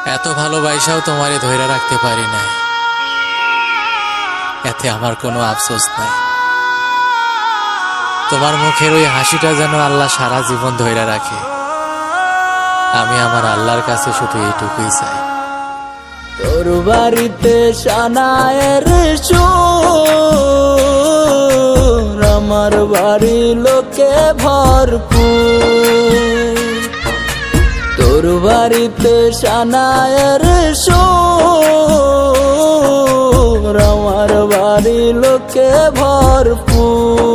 এত ভালোবাসাও তোমারে ধইরা রাখতে পারি নাই, এতে আমার কোনো আফসোস নাই। তোমার মুখের ওই হাসিটা যেন আল্লাহ সারা জীবন ধইরা রাখে। আমি আমার আল্লাহর কাছে শুধু এইটুকুই চাই। তোর বাড়িতে সানায়ের সুর, আমার বাড়ি লোকে ভরপুর। তোর বাড়িতে সানায়ের সুর, আমার বাড়ি লোকে ভরপুর।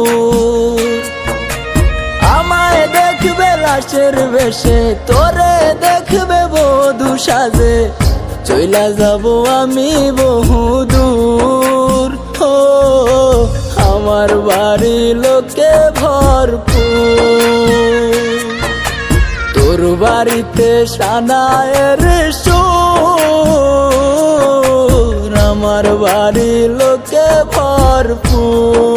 আমায় দেখবে লাশের বেশে, তোরে দেখবে বধূ সাজে, চইলা যাব আমি বহুদূর। ও আমার বাড়ি লোকে ভরপুর। তোর বাড়িতে সানায়ের সুর, আমার বাড়ি লোকে ভরপুর।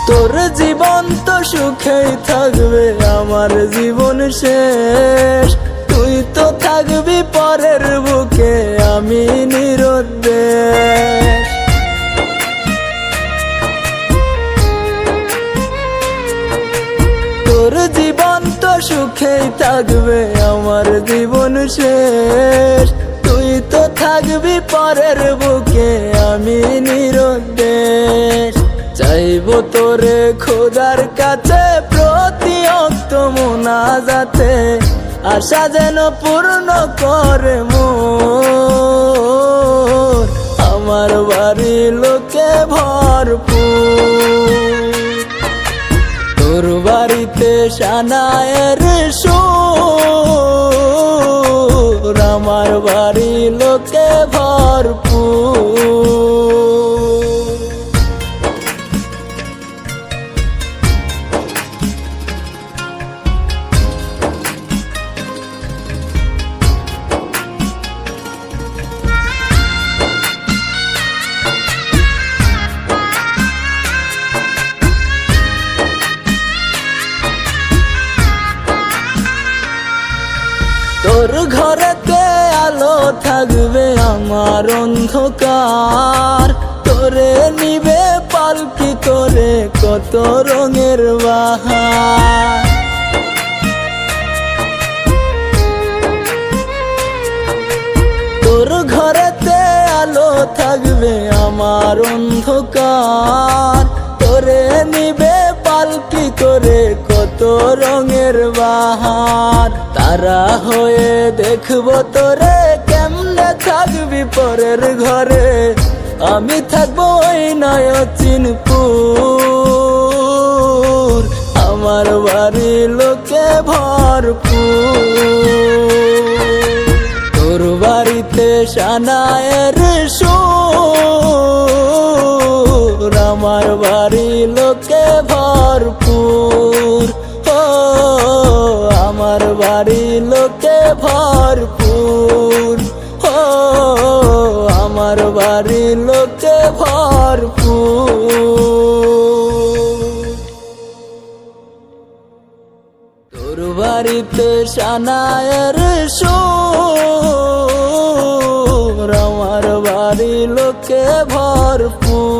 তোর জীবন তো সুখেই থাকবে, আমার জীবন শেষ। তুই তো থাকবি পরের বুকে, আমি নিরুদ্দেশ। তোর জীবন তো সুখেই থাকবে, আমার জীবন শেষ। তুই তো থাকবি পরের বুকে, আমি নিরুদ্দেশ। চাইবো তোরে খোদার কাছে প্রতি অক্ত মুনাজাতে, আশা যেন পূর্ণ করে মোর। আমার বাড়ি লোকে ভরপুর। তোর বাড়িতে সানায়ের সুর, আমার বাড়ি লোকে ভরপুর। তোর ঘরেতে আলো থাকবে, আমার অন্ধকার। তোরে নিবে পালকি করে কত রঙের বাহার। তোর ঘরেতে আলো থাকবে, আমার অন্ধকার। তোরে নিবে পালকি করে কত রঙের বাহার। তারা হয়ে দেখবো তোরে, কেমনে থাকবি পরের ঘরে। আমি থাকবো ওই নয়চিনপুর, আমার বাড়ি লোকে ভরপুর। তোর বাড়িতে সানায়ের সুর, আমার বাড়ি লোকে ভরপুর। ও আমার বাড়ি লোকে ভরপুর। ও আমার বাড়ি লোকে ভরপুর। তোর বাড়িতে সানায়ের সুর, আমার বাড়ি লোকে ভরপুর।